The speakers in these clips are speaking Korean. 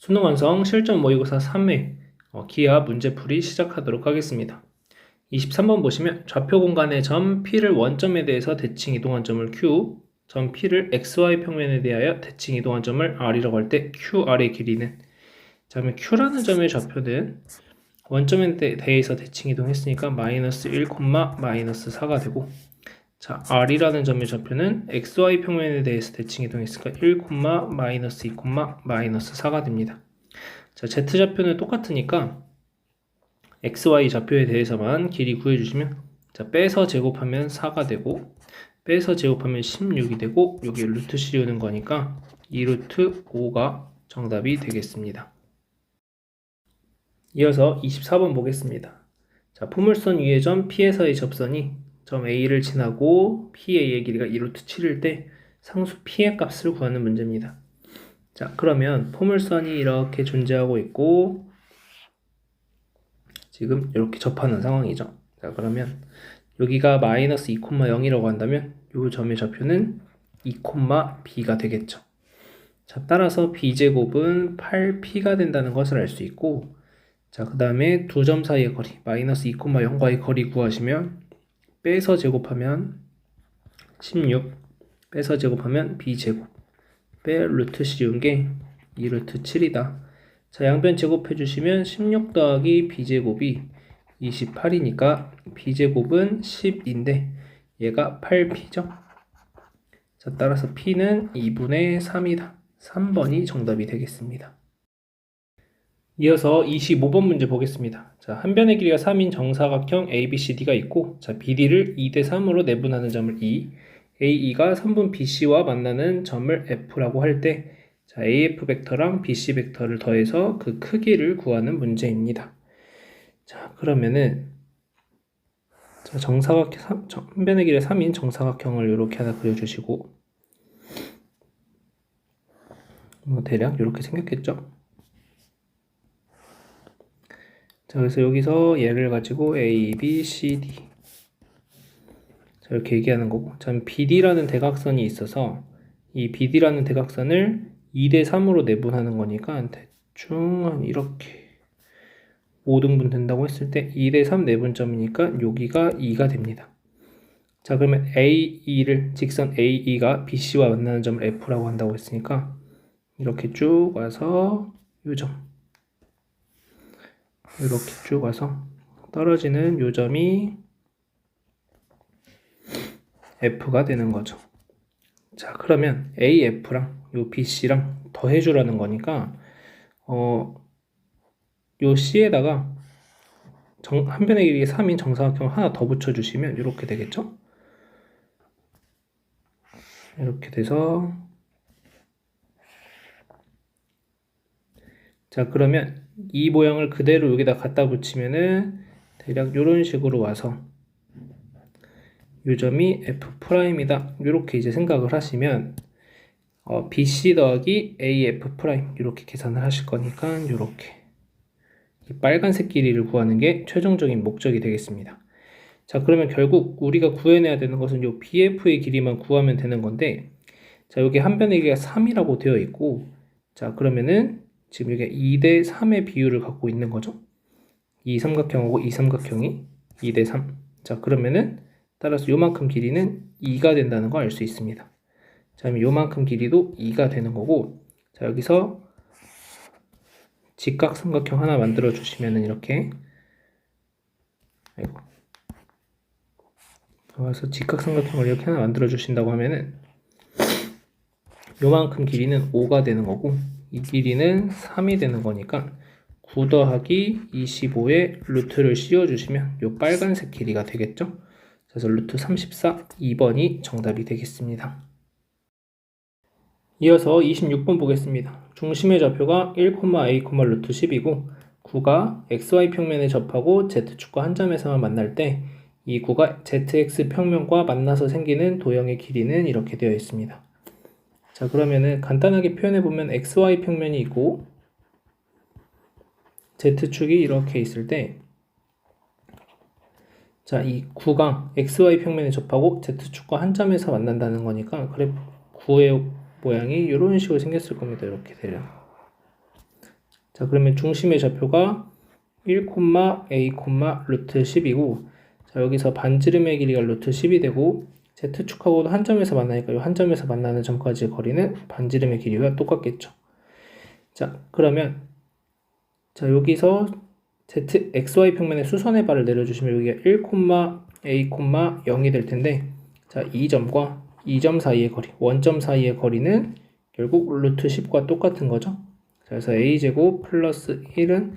수능 완성 실전 모의고사 3회 기하 문제풀이 시작하도록 하겠습니다. 23번 보시면 좌표 공간의 점 P를 원점에 대해서 대칭 이동한 점을 Q, 점 P를 XY 평면에 대하여 대칭 이동한 점을 R이라고 할 때 QR의 길이는, 자 그러면 Q라는 점의 좌표는 원점에 대해서 대칭 이동했으니까 마이너스 1, 마이너스 4가 되고, 자 R이라는 점의 좌표는 XY 평면에 대해서 대칭 이동했으니까 1, 마이너스 2, 마이너스 4가 됩니다. 자 Z좌표는 똑같으니까 XY 좌표에 대해서만 길이 구해주시면, 자 빼서 제곱하면 4가 되고 빼서 제곱하면 16이 되고 여기 루트 씌우는 거니까 2루트 5가 정답이 되겠습니다. 이어서 24번 보겠습니다. 자 포물선 위의 점 P에서의 접선이 점 A를 지나고 PA의 길이가 2루트 7일 때 상수 P의 값을 구하는 문제입니다. 자 그러면 포물선이 이렇게 존재하고 있고 지금 이렇게 접하는 상황이죠. 자 그러면 여기가 마이너스 2,0이라고 한다면 이 점의 좌표는 2,b가 되겠죠. 자 따라서 b제곱은 8p가 된다는 것을 알 수 있고, 자 그 다음에 두 점 사이의 거리 마이너스 2,0과의 거리 구하시면 빼서 제곱하면 16, 빼서 제곱하면 b제곱, 빼 루트 씌운 게 2루트 7이다. 자 양변 제곱해 주시면 16 더하기 b제곱이 28이니까 b제곱은 10인데 얘가 8p죠. 자 따라서 p는 2분의 3이다. 3번이 정답이 되겠습니다. 이어서 25번 문제 보겠습니다. 자 한 변의 길이가 3인 정사각형 ABCD가 있고, 자 BD를 2대 3으로 내분하는 점을 E, AE가 선분 BC와 만나는 점을 F라고 할 때, 자 AF 벡터랑 BC 벡터를 더해서 그 크기를 구하는 문제입니다. 자 그러면은 자 정사각형 한 변의 길이 3인 정사각형을 이렇게 하나 그려주시고, 뭐 대략 이렇게 생겼겠죠. 자 그래서 여기서 얘를 가지고 A, B, C, D 자 이렇게 얘기하는 거고, 자 BD라는 대각선이 있어서 이 BD라는 대각선을 2대 3으로 내분하는 거니까 대충 이렇게 5등분 된다고 했을 때 2대 3 내분점이니까 여기가 2가 됩니다. 자 그러면 AE를 직선 AE가 BC와 만나는 점을 F라고 한다고 했으니까 이렇게 쭉 와서 요 점, 이렇게 쭉 와서 떨어지는 요 점이 F가 되는 거죠. 자 그러면 AF랑 요 BC랑 더해주라는 거니까 요 C에다가 한 변의 길이 3인 정사각형을 하나 더 붙여주시면 이렇게 되겠죠. 이렇게 돼서, 자 그러면 이 모양을 그대로 여기다 갖다 붙이면은 대략 이런 식으로 와서 이 점이 F'이다 이렇게 이제 생각을 하시면 BC 더하기 AF' 이렇게 계산을 하실 거니까 이렇게 빨간색 길이를 구하는 게 최종적인 목적이 되겠습니다. 자 그러면 결국 우리가 구해내야 되는 것은 이 BF의 길이만 구하면 되는 건데, 자 여기 한 변의 길이가 3이라고 되어 있고, 자 그러면은 지금 이게 2대 3의 비율을 갖고 있는 거죠. 이 삼각형하고 이 삼각형이 2대 3. 자 그러면은 따라서 요만큼 길이는 2가 된다는 걸 알 수 있습니다. 자 그럼 요만큼 길이도 2가 되는 거고, 자 여기서 직각삼각형 하나 만들어 주시면은 이렇게, 그래서 직각삼각형을 이렇게 하나 만들어 주신다고 하면은 요만큼 길이는 5가 되는 거고 이 길이는 3이 되는 거니까 9 더하기 25에 루트를 씌워 주시면 요 빨간색 길이가 되겠죠. 그래서 루트 34, 2번이 정답이 되겠습니다. 이어서 26번 보겠습니다. 중심의 좌표가 1, A, 루트 10이고 9가 XY 평면에 접하고 Z축과 한 점에서만 만날 때 이 9가 ZX 평면과 만나서 생기는 도형의 길이는 이렇게 되어 있습니다. 자 그러면은 간단하게 표현해 보면 XY 평면이 있고 Z축이 이렇게 있을 때, 자 이 9가 XY 평면에 접하고 Z축과 한 점에서 만난다는 거니까 그래프 9의 모양이 이런 식으로 생겼을 겁니다. 이렇게 되려. 자, 그러면 중심의 좌표가 1, a, 루트 10이고, 자, 여기서 반지름의 길이가 루트 10이 되고, Z축하고도 한 점에서 만나니까 이 한 점에서 만나는 점까지의 거리는 반지름의 길이와 똑같겠죠. 자, 그러면, 자, 여기서 XY 평면의 수선의 발을 내려주시면 여기가 1, a, 0이 될 텐데, 자, 이 점과 이 점 사이의 거리, 원점 사이의 거리는 결국 루트 10과 똑같은 거죠. 그래서 a제곱 플러스 1은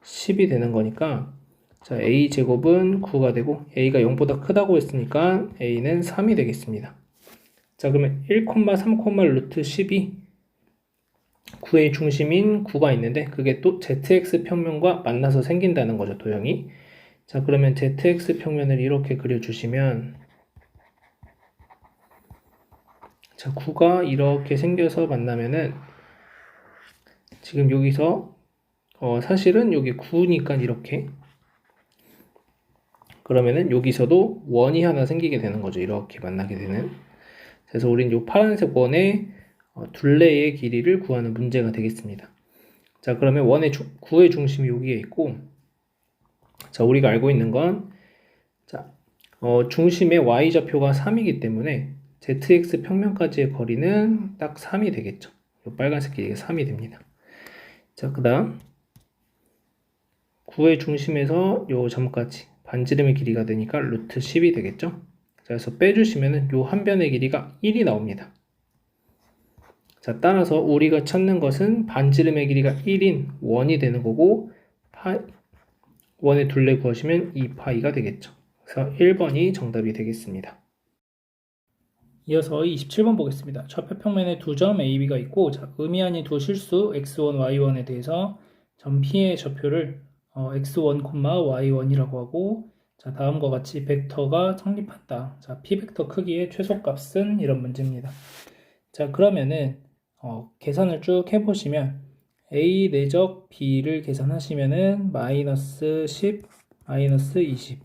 10이 되는 거니까, 자, a제곱은 9가 되고 a가 0보다 크다고 했으니까 a는 3이 되겠습니다. 자, 그러면 1, 3, 루트 10이 9의 중심인 9가 있는데 그게 또 zx 평면과 만나서 생긴다는 거죠, 도형이. 자, 그러면 zx 평면을 이렇게 그려주시면, 자, 9가 이렇게 생겨서 만나면은 지금 여기서 사실은 여기 9니까 이렇게, 그러면은 여기서도 원이 하나 생기게 되는 거죠. 이렇게 만나게 되는. 그래서 우린 이 파란색 원의 둘레의 길이를 구하는 문제가 되겠습니다. 자, 그러면 9의 중심이 여기에 있고, 자, 우리가 알고 있는 건, 자, 중심의 y좌표가 3이기 때문에 zx 평면까지의 거리는 딱 3이 되겠죠. 이 빨간색 길이가 3이 됩니다. 자, 그 다음 9의 중심에서 요 점까지 반지름의 길이가 되니까 루트 10이 되겠죠. 자, 그래서 빼주시면은 요 한 변의 길이가 1이 나옵니다. 자, 따라서 우리가 찾는 것은 반지름의 길이가 1인 원이 되는 거고, 원의 둘레 구하시면 2파이가 되겠죠. 그래서 1번이 정답이 되겠습니다. 이어서 27번 보겠습니다. 좌표 평면에 두 점 AB가 있고, 자, 의미 아닌 두 실수 x1, y1에 대해서 점 P의 좌표를 x1, y1이라고 하고, 자, 다음과 같이 벡터가 성립한다. 자, P 벡터 크기의 최소값은 이런 문제입니다. 자, 그러면은 계산을 쭉 해보시면 A 내적 B를 계산하시면은 마이너스 10, 마이너스 20,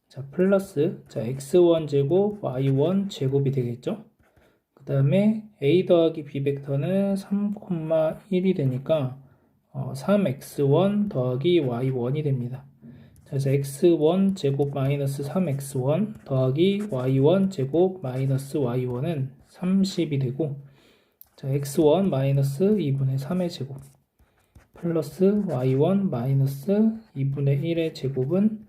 자, 플러스, 자, x1 제곱, y1 제곱이 되겠죠? 그 다음에 a 더하기 b 벡터는 3,1이 되니까 3x1 더하기 y1이 됩니다. 자, 그래서 x1 제곱 마이너스 3x1 더하기 y1 제곱 마이너스 y1은 30이 되고, 자, x1 마이너스 2분의 3의 제곱 플러스 y1 마이너스 2분의 1의 제곱은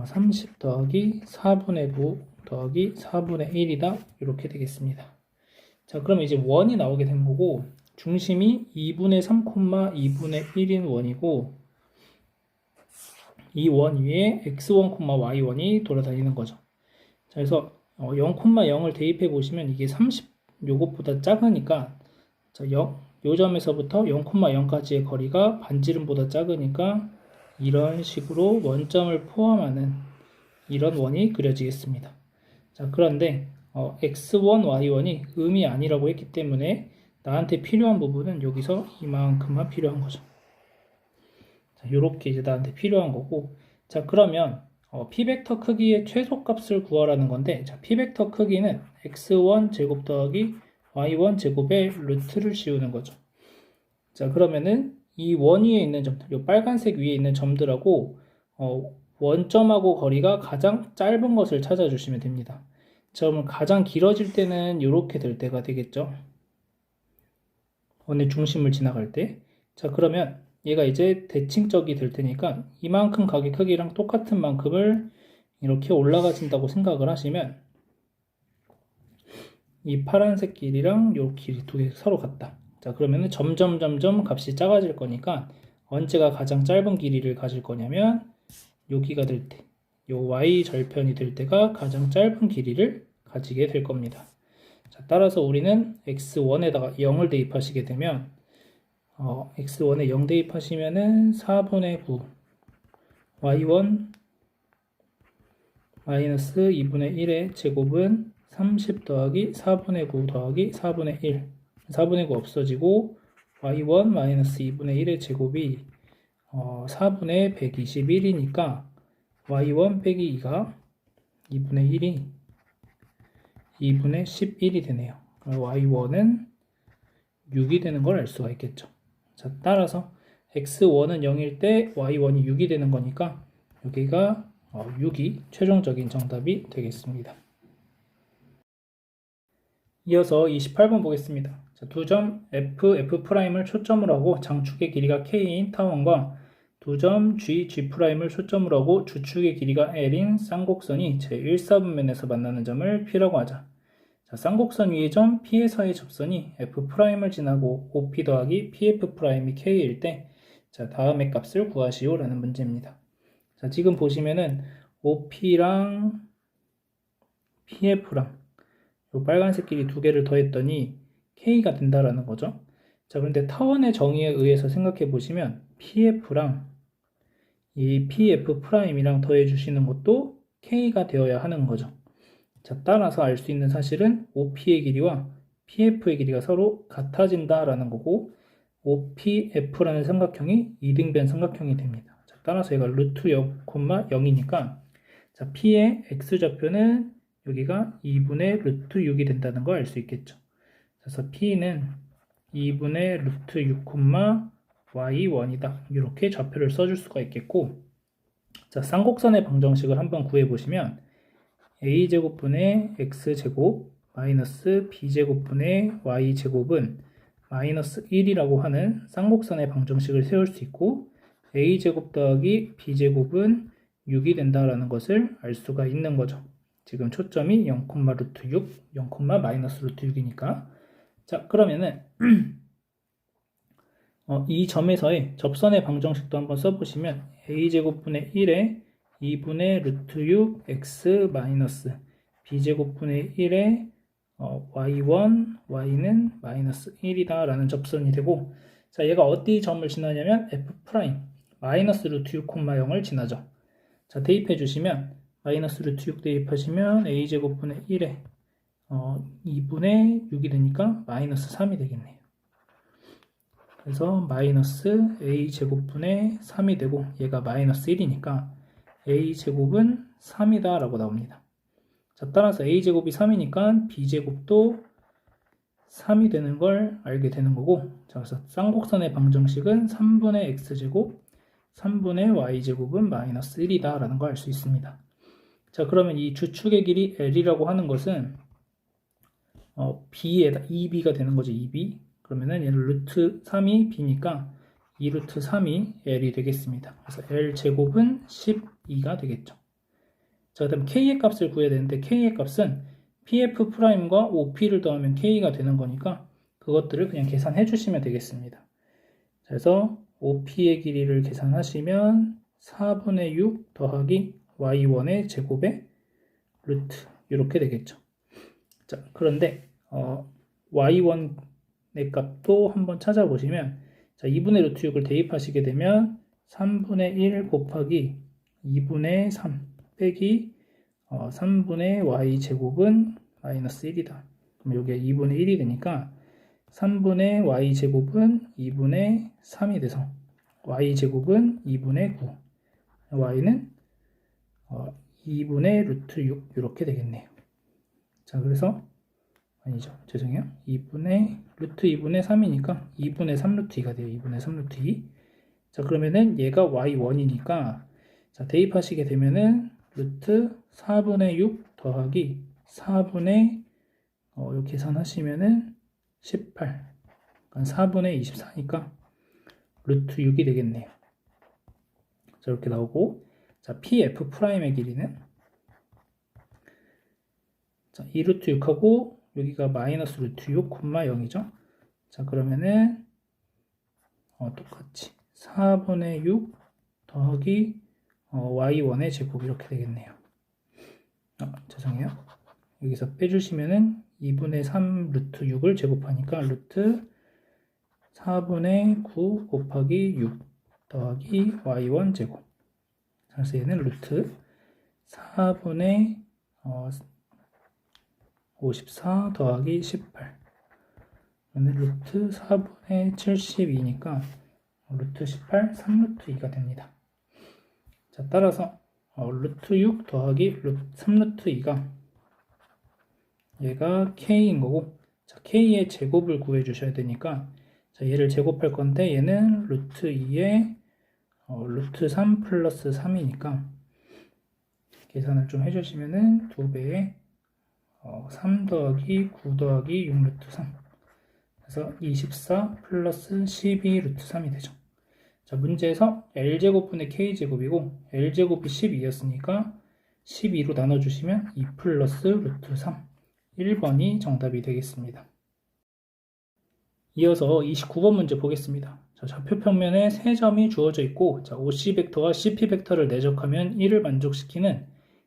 30 더하기 4분의 9 더하기 4분의 1이다. 이렇게 되겠습니다. 자, 그럼 이제 원이 나오게 된 거고, 중심이 2분의 3, 2분의 1인 원이고, 이 원 위에 x1, y1이 돌아다니는 거죠. 자, 그래서 0,0을 대입해 보시면 이게 30 요것보다 작으니까, 자, 요 점에서부터 0,0까지의 거리가 반지름보다 작으니까 이런 식으로 원점을 포함하는 이런 원이 그려지겠습니다. 자, 그런데 x1, y1이 음이 아니라고 했기 때문에 나한테 필요한 부분은 여기서 이만큼만 필요한 거죠. 자, 요렇게 이제 나한테 필요한 거고, 자, 그러면 P벡터 크기의 최소값을 구하라는 건데, 자, P벡터 크기는 x1 제곱 더하기 y1 제곱의 루트를 씌우는 거죠. 자, 그러면은 이 원 위에 있는 점들, 이 빨간색 위에 있는 점들하고 원점하고 거리가 가장 짧은 것을 찾아주시면 됩니다. 자, 그러면 가장 길어질 때는 이렇게 될 때가 되겠죠. 원의 중심을 지나갈 때. 자, 그러면 얘가 이제 대칭적이 될 테니까 이만큼 각의 크기랑 똑같은 만큼을 이렇게 올라가진다고 생각을 하시면 이 파란색 길이랑 요 길이 두 개 서로 같다. 자, 그러면은 점점 값이 작아질 거니까 언제가 가장 짧은 길이를 가질 거냐면 여기가 될 때, 요 y 절편이 될 때가 가장 짧은 길이를 가지게 될 겁니다. 자, 따라서 우리는 x1에다가 0을 대입하시게 되면 x1에 0 대입하시면은 4분의 9 y1 마이너스 2분의 1의 제곱은 30 더하기 4분의 9 더하기 4분의 1 4분의 9 없어지고 y1 마이너스 2분의 1의 제곱이 4분의 121이니까 y1 빼기 2가 2분의 1이 2분의 11이 되네요. y1은 6이 되는 걸 알 수가 있겠죠. 자, 따라서 x1은 0일 때 y1이 6이 되는 거니까 여기가 6이 최종적인 정답이 되겠습니다. 이어서 28번 보겠습니다. 자, 두 점 F'을 초점으로 하고 장축의 길이가 K인 타원과 두 점 G'를 초점으로 하고 주축의 길이가 L인 쌍곡선이 제1사분면에서 만나는 점을 P라고 하자. 자, 쌍곡선 위의 점 P에서의 접선이 F'을 지나고 OP 더하기 PF'이 K일 때 자, 다음의 값을 구하시오 라는 문제입니다. 자, 지금 보시면은 OP랑 PF랑 요 빨간색 길이 두 개를 더했더니 K가 된다라는 거죠. 자, 그런데 타원의 정의에 의해서 생각해 보시면 PF랑 이 PF'이랑 더해 주시는 것도 K가 되어야 하는 거죠. 자, 따라서 알 수 있는 사실은 OP의 길이와 PF의 길이가 서로 같아진다라는 거고 OPF라는 삼각형이 이등변 삼각형이 됩니다. 자, 따라서 얘가 루트 0, 0이니까 자, P의 X좌표는 여기가 2분의 루트 6이 된다는 걸 알 수 있겠죠. 그래서 P는 2분의 루트 6, y1이다. 이렇게 좌표를 써줄 수가 있겠고 자, 쌍곡선의 방정식을 한번 구해보시면 a제곱분의 x제곱 마이너스 b제곱분의 y제곱은 마이너스 1이라고 하는 쌍곡선의 방정식을 세울 수 있고 a제곱 더하기 b제곱은 6이 된다라는 것을 알 수가 있는 거죠. 지금 초점이 0, 루트 6, 0, 마이너스 루트 6이니까 자, 그러면은 이 점에서의 접선의 방정식도 한번 써보시면 a제곱분의 1에 2분의 루트 6 x 마이너스 b제곱분의 1에 y1, y는 마이너스 1이다 라는 접선이 되고 자, 얘가 어디 점을 지나냐면 f' 마이너스 루트 6, 0을 지나죠. 자, 대입해 주시면 마이너스 루트 6 대입하시면 a제곱분의 1에 2분의 6이 되니까 마이너스 3이 되겠네요. 그래서 마이너스 a제곱분의 3이 되고 얘가 마이너스 1이니까 a제곱은 3이다 라고 나옵니다. 자, 따라서 a제곱이 3이니까 b제곱도 3이 되는 걸 알게 되는 거고 자, 그래서 쌍곡선의 방정식은 3분의 x제곱 3분의 y제곱은 마이너스 1이다 라는 걸 알 수 있습니다. 자, 그러면 이 주축의 길이 L이라고 하는 것은 B에다 2B가 되는 거죠. 2B. 그러면은 얘는 루트 3이 B니까 2루트 3이 L이 되겠습니다. 그래서 L제곱은 12가 되겠죠. 자, 그 다음 K의 값을 구해야 되는데 K의 값은 PF'과 OP를 더하면 K가 되는 거니까 그것들을 그냥 계산해 주시면 되겠습니다. 그래서 OP의 길이를 계산하시면 4분의 6 더하기 y1의 제곱에 루트 이렇게 되겠죠. 자, 그런데 y1의 값도 한번 찾아보시면 자, 2분의 루트 6을 대입하시게 되면 3분의 1 곱하기 2분의 3 빼기 3분의 y제곱은 마이너스 1이다. 그럼 여기에 2분의 1이 되니까 3분의 y제곱은 2분의 3이 돼서 y제곱은 2분의 9 y는 2분의 루트 6 이렇게 되겠네요. 자, 그래서 아니죠. 죄송해요. 2분의 루트 2분의 3이니까 2분의 3 루트 2가 돼요. 2분의 3 루트 2. 자, 그러면은 얘가 y1이니까 자, 대입하시게 되면은 루트 4분의 6 더하기 4분의 요 계산하시면은 18. 그러니까 4분의 24니까 루트 6이 되겠네요. 자, 이렇게 나오고 자, PF'의 길이는 자, 2루트 6하고 여기가 마이너스 루트 6, 0이죠. 자, 그러면은 똑같이 4분의 6 더하기 y1의 제곱 이렇게 되겠네요. 죄송해요. 여기서 빼주시면은 2분의 3 루트 6을 제곱하니까 루트 4분의 9 곱하기 6 더하기 y1 제곱. 그래서 얘는 루트 4분의 54 더하기 18. 그러면 루트 4분의 72니까 루트 18, 3루트 2가 됩니다. 자, 따라서 루트 6 더하기 3루트 2가 얘가 K인 거고 자, K의 제곱을 구해 주셔야 되니까 자, 얘를 제곱할 건데 얘는 루트 2에 루트 3 플러스 3이니까 계산을 좀 해주시면은 2배에 3 더하기 9 더하기 6 루트 3, 그래서 24 플러스 12 루트 3이 되죠. 자, 문제에서 L제곱분의 K제곱이고 L제곱이 12였으니까 12로 나눠주시면 2 플러스 루트 3, 1번이 정답이 되겠습니다. 이어서 29번 문제 보겠습니다. 자, 좌표 평면에 3점이 주어져 있고, 자, OC 벡터와 CP 벡터를 내적하면 1을 만족시키는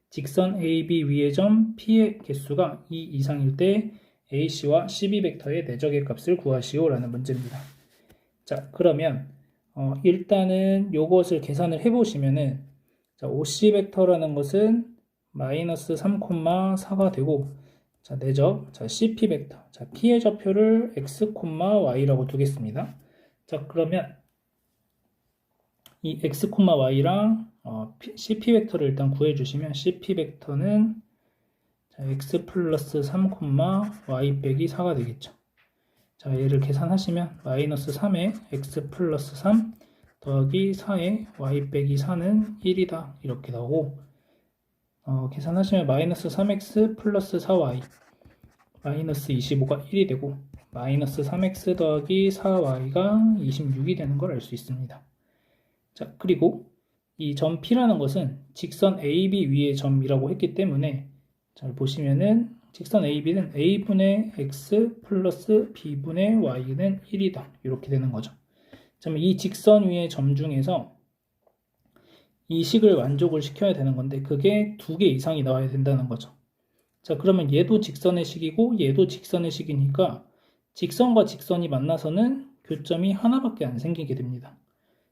직선 AB 위의 점 P의 개수가 2 이상일 때 AC와 CB 벡터의 내적의 값을 구하시오 라는 문제입니다. 자, 그러면 일단은 요것을 계산을 해보시면은, 자, OC 벡터라는 것은 마이너스 3,4가 되고, 자, 내적, 자, CP 벡터, 자, P의 좌표를 x, y라고 두겠습니다. 자, 그러면 이 x, y랑 CP 벡터를 일단 구해주시면 CP 벡터는 자, x 플러스 3, y 빼기 4가 되겠죠. 자, 얘를 계산하시면 마이너스 3에 x 플러스 3 더하기 4에 y 빼기 4는 1이다 이렇게 나오고, 계산하시면 마이너스 3x 플러스 4y 마이너스 25가 1이 되고 마이너스 3x 더하기 4y가 26이 되는 걸 알 수 있습니다. 자, 그리고 이 점 P라는 것은 직선 AB 위의 점이라고 했기 때문에 잘 보시면은 직선 AB는 A분의 X 플러스 B분의 Y는 1이다 이렇게 되는 거죠. 자, 이 직선 위의 점 중에서 이 식을 만족을 시켜야 되는 건데 그게 2개 이상이 나와야 된다는 거죠. 자, 그러면 얘도 직선의 식이고 얘도 직선의 식이니까 직선과 직선이 만나서는 교점이 하나밖에 안 생기게 됩니다.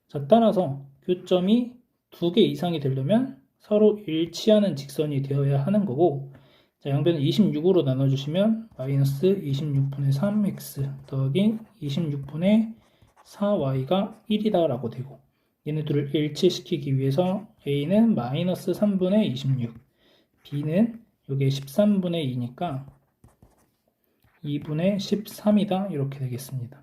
자, 따라서 교점이 2개 이상이 되려면 서로 일치하는 직선이 되어야 하는 거고, 자, 양변을 26으로 나눠주시면 마이너스 26분의 3x 더하기 26분의 4y가 1이다 라고 되고, 얘네들을 일치시키기 위해서 a는 마이너스 3분의 26, b는 이게 13분의 2니까 2분의 13이다 이렇게 되겠습니다.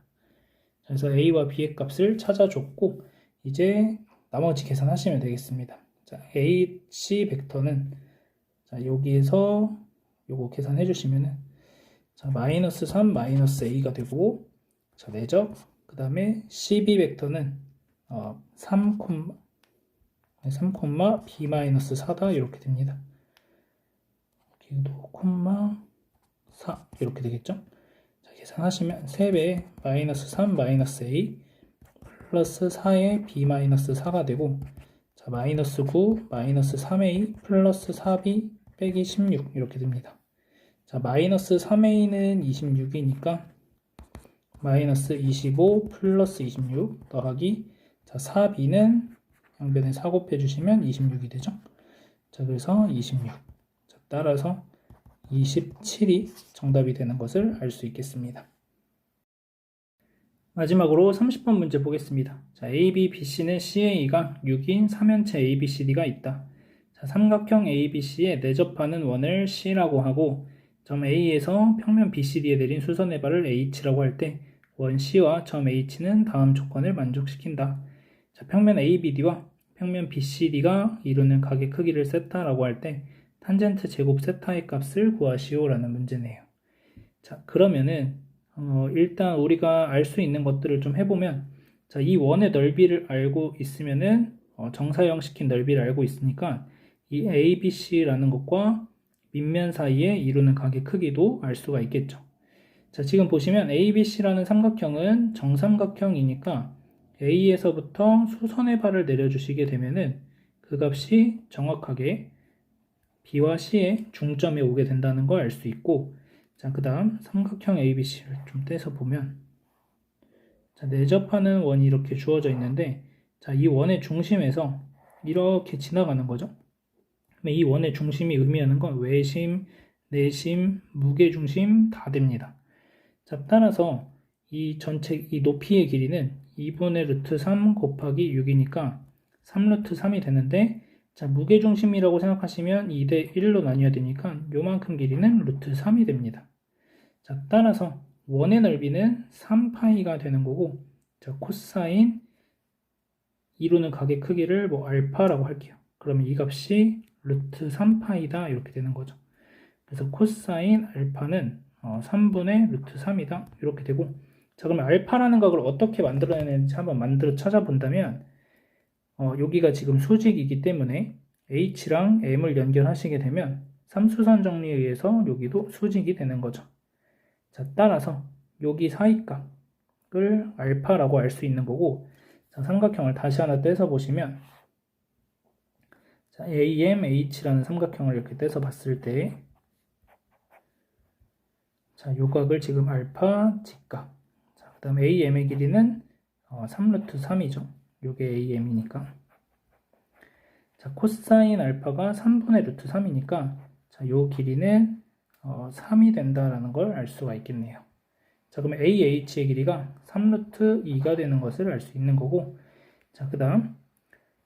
그래서 a와 b의 값을 찾아줬고 이제 나머지 계산하시면 되겠습니다. 자, AC 벡터는 자, 여기에서 요거 계산해 주시면은 자, 마이너스 3 마이너스 a가 되고, 자, 내적 그 다음에 CB 벡터는 3, b 마이너스 4다 이렇게 됩니다. 여기도 콤마 4 이렇게 되겠죠. 자, 계산하시면 3배에 마이너스 3 마이너스 a 플러스 4에 b 마이너스 4가 되고, 자, 마이너스 9 마이너스 3a 플러스 4b 빼기 16 이렇게 됩니다. 자, 마이너스 3a는 26이니까 마이너스 25 플러스 26 더하기, 자, 4b는 양변에 4 곱해주시면 26이 되죠. 자, 그래서 26. 자, 따라서 27이 정답이 되는 것을 알 수 있겠습니다. 마지막으로 30번 문제 보겠습니다. 자, AB, BC는 CA가 6인 3연체 ABCD가 있다. 자, 삼각형 ABC에 내접하는 원을 C라고 하고, 점 A에서 평면 BCD에 내린 수선의 발을 H라고 할 때 원 C와 점 H는 다음 조건을 만족시킨다. 자, 평면 ABD와 평면 BCD가 이루는 각의 크기를 세타라고 할 때 탄젠트 제곱 세타의 값을 구하시오 라는 문제네요. 자, 그러면은 일단 우리가 알 수 있는 것들을 좀 해보면, 자, 이 원의 넓이를 알고 있으면은 정사형시킨 넓이를 알고 있으니까 이 ABC라는 것과 밑면 사이에 이루는 각의 크기도 알 수가 있겠죠. 자, 지금 보시면 ABC라는 삼각형은 정삼각형이니까 A에서부터 수선의 발을 내려주시게 되면은 그 값이 정확하게 B와 C의 중점에 오게 된다는 걸 알 수 있고, 자, 그 다음 삼각형 ABC를 좀 떼서 보면, 자, 내접하는 원이 이렇게 주어져 있는데, 자, 이 원의 중심에서 이렇게 지나가는 거죠. 이 원의 중심이 의미하는 건 외심, 내심, 무게중심 다 됩니다. 자, 따라서 이 전체 이 높이의 길이는 2분의 루트 3 곱하기 6이니까 3 루트 3이 되는데, 자, 무게중심이라고 생각하시면 2대 1로 나뉘어야 되니까 요만큼 길이는 루트 3이 됩니다. 자, 따라서 원의 넓이는 3파이가 되는 거고, 자, 코사인 이루는 각의 크기를 뭐 알파라고 할게요. 그러면 이 값이 루트 3파이다 이렇게 되는 거죠. 그래서 코사인 알파는 3분의 루트 3이다 이렇게 되고, 자, 그러면 알파라는 각을 어떻게 만들어내는지 한번 찾아본다면, 여기가 지금 수직이기 때문에 h랑 m을 연결하시게 되면 삼수선 정리에 의해서 여기도 수직이 되는 거죠. 자, 따라서 여기 사이각을 알파라고 알 수 있는 거고, 자, 삼각형을 다시 하나 떼서 보시면, 자, AMH라는 삼각형을 이렇게 떼서 봤을 때, 자, 요 각을 지금 알파 직각. 자, 그 다음 AM의 길이는 3루트 3이죠. 요게 AM이니까. 자, 코사인 알파가 3분의 루트 3이니까, 자, 요 길이는 3이 된다라는 걸 알 수가 있겠네요. 자, 그러면 AH의 길이가 3루트 2가 되는 것을 알 수 있는 거고, 자, 그 다음,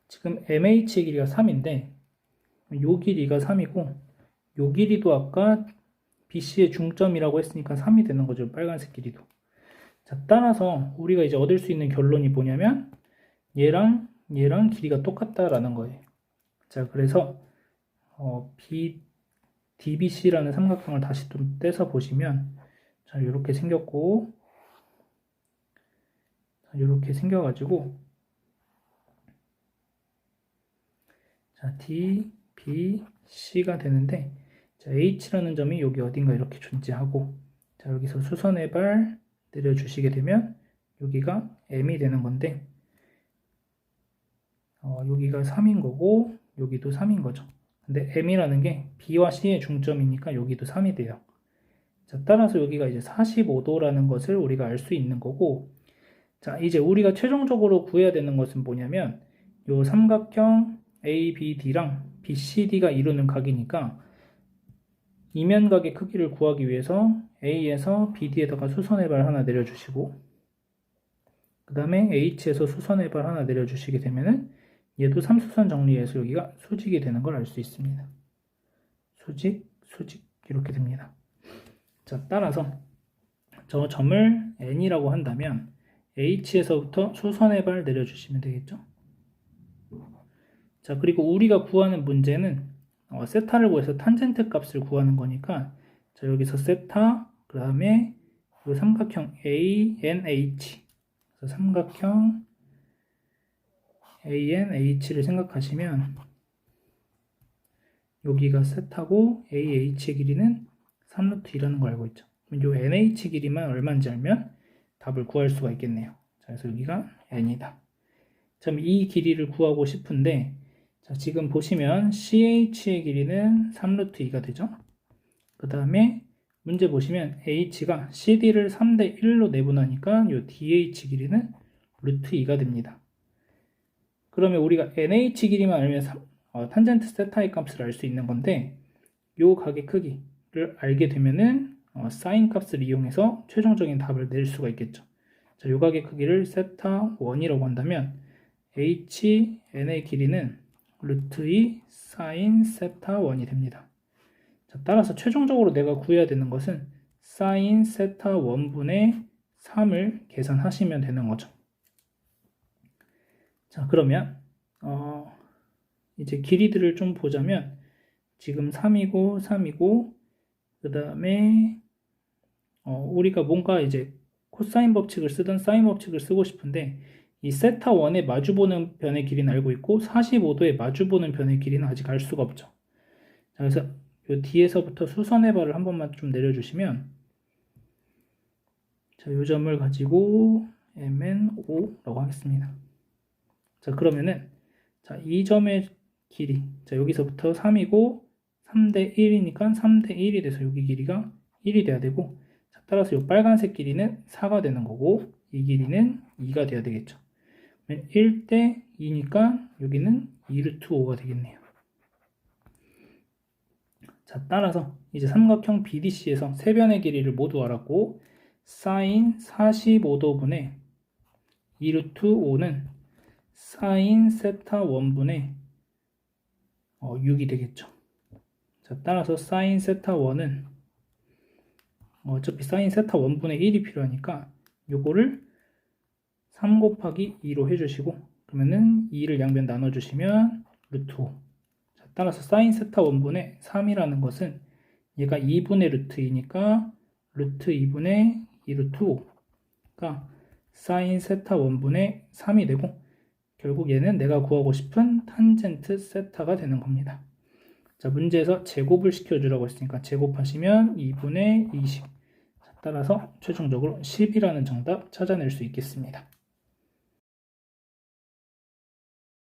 지금 MH의 길이가 3인데, 요 길이가 3이고, 요 길이도 아까 BC의 중점이라고 했으니까 3이 되는 거죠. 빨간색 길이도. 자, 따라서 우리가 이제 얻을 수 있는 결론이 뭐냐면, 얘랑 길이가 똑같다라는 거예요. 자, 그래서, DBC라는 삼각형을 다시 좀 떼서 보시면, 자, 이렇게 생겼고, 자, 이렇게 생겨가지고, 자, D, B, C가 되는데, 자, H라는 점이 여기 어딘가 이렇게 존재하고, 자, 여기서 수선의 발 내려주시게 되면, 여기가 M이 되는 건데, 여기가 3인 거고, 여기도 3인 거죠. 근데 M이라는 게 B와 C의 중점이니까 여기도 3이 돼요. 자, 따라서 여기가 이제 45도라는 것을 우리가 알 수 있는 거고, 자, 이제 우리가 최종적으로 구해야 되는 것은 뭐냐면, 요 삼각형 ABD랑 BCD가 이루는 각이니까, 이면각의 크기를 구하기 위해서 A에서 BD에다가 수선의 발 하나 내려주시고, 그 다음에 H에서 수선의 발 하나 내려주시게 되면은, 얘도 삼수선 정리해서 여기가 수직이 되는 걸 알 수 있습니다. 수직, 이렇게 됩니다. 자, 따라서 저 점을 N이라고 한다면 H에서부터 수선의 발 내려주시면 되겠죠. 자, 그리고 우리가 구하는 문제는 세타를 구해서 탄젠트 값을 구하는 거니까, 자, 여기서 세타, 그 다음에 이 삼각형 ANH, 그래서 삼각형 ANH를 생각하시면 여기가 세타고 AH의 길이는 3루트 2라는 걸 알고 있죠. 그럼 이 NH 길이만 얼마인지 알면 답을 구할 수가 있겠네요. 자, 그래서 여기가 N이다. 자, 이 길이를 구하고 싶은데, 자, 지금 보시면 CH의 길이는 3루트 2가 되죠. 그 다음에 문제 보시면 H가 CD를 3대 1로 내분하니까 이 DH 길이는 루트 2가 됩니다. 그러면 우리가 NH 길이만 알면 탄젠트 세타의 값을 알 수 있는 건데, 요 각의 크기를 알게 되면은 사인 값을 이용해서 최종적인 답을 낼 수가 있겠죠. 자, 요 각의 크기를 세타 1이라고 한다면 HN의 길이는 루트 2 사인 세타 1이 됩니다. 자, 따라서 최종적으로 내가 구해야 되는 것은 사인 세타 1분의 3을 계산하시면 되는 거죠. 자, 그러면 이제 길이들을 좀 보자면, 지금 3이고 3이고, 그 다음에 우리가 뭔가 이제 코사인 법칙을 쓰든 사인 법칙을 쓰고 싶은데, 이 세타 1의 마주보는 변의 길이는 알고 있고 45도의 마주보는 변의 길이는 아직 알 수가 없죠. 자, 그래서 요 뒤에서부터 수선의 발을 한 번만 좀 내려주시면, 자, 요 점을 가지고 MN5라고 하겠습니다. 자, 그러면은, 자, 이 점의 길이, 자, 여기서부터 3이고 3대 1이니까 3대 1이 돼서 여기 길이가 1이 돼야 되고, 자, 따라서 이 빨간색 길이는 4가 되는 거고, 이 길이는 2가 돼야 되겠죠. 1대 2니까 여기는 2루트 5가 되겠네요. 자, 따라서 이제 삼각형 BDC에서 세 변의 길이를 모두 알았고, 사인 45도분의 2루트 5는 사인 세타 1분의 6이 되겠죠. 자, 따라서 사인 세타 1은 어차피 사인 세타 원분의 1이 필요하니까 요거를 3 곱하기 2로 해주시고, 그러면은 2를 양변 나눠주시면 루트 5. 자, 따라서 사인 세타 원분의 3이라는 것은 얘가 2분의 루트 2니까 루트 2분의 2 루트 5가 사인 세타 원분의 3이 되고, 결국 얘는 내가 구하고 싶은 탄젠트 세타가 되는 겁니다. 자, 문제에서 제곱을 시켜주라고 했으니까 제곱하시면 2분의 20. 따라서 최종적으로 10이라는 정답 찾아낼 수 있겠습니다.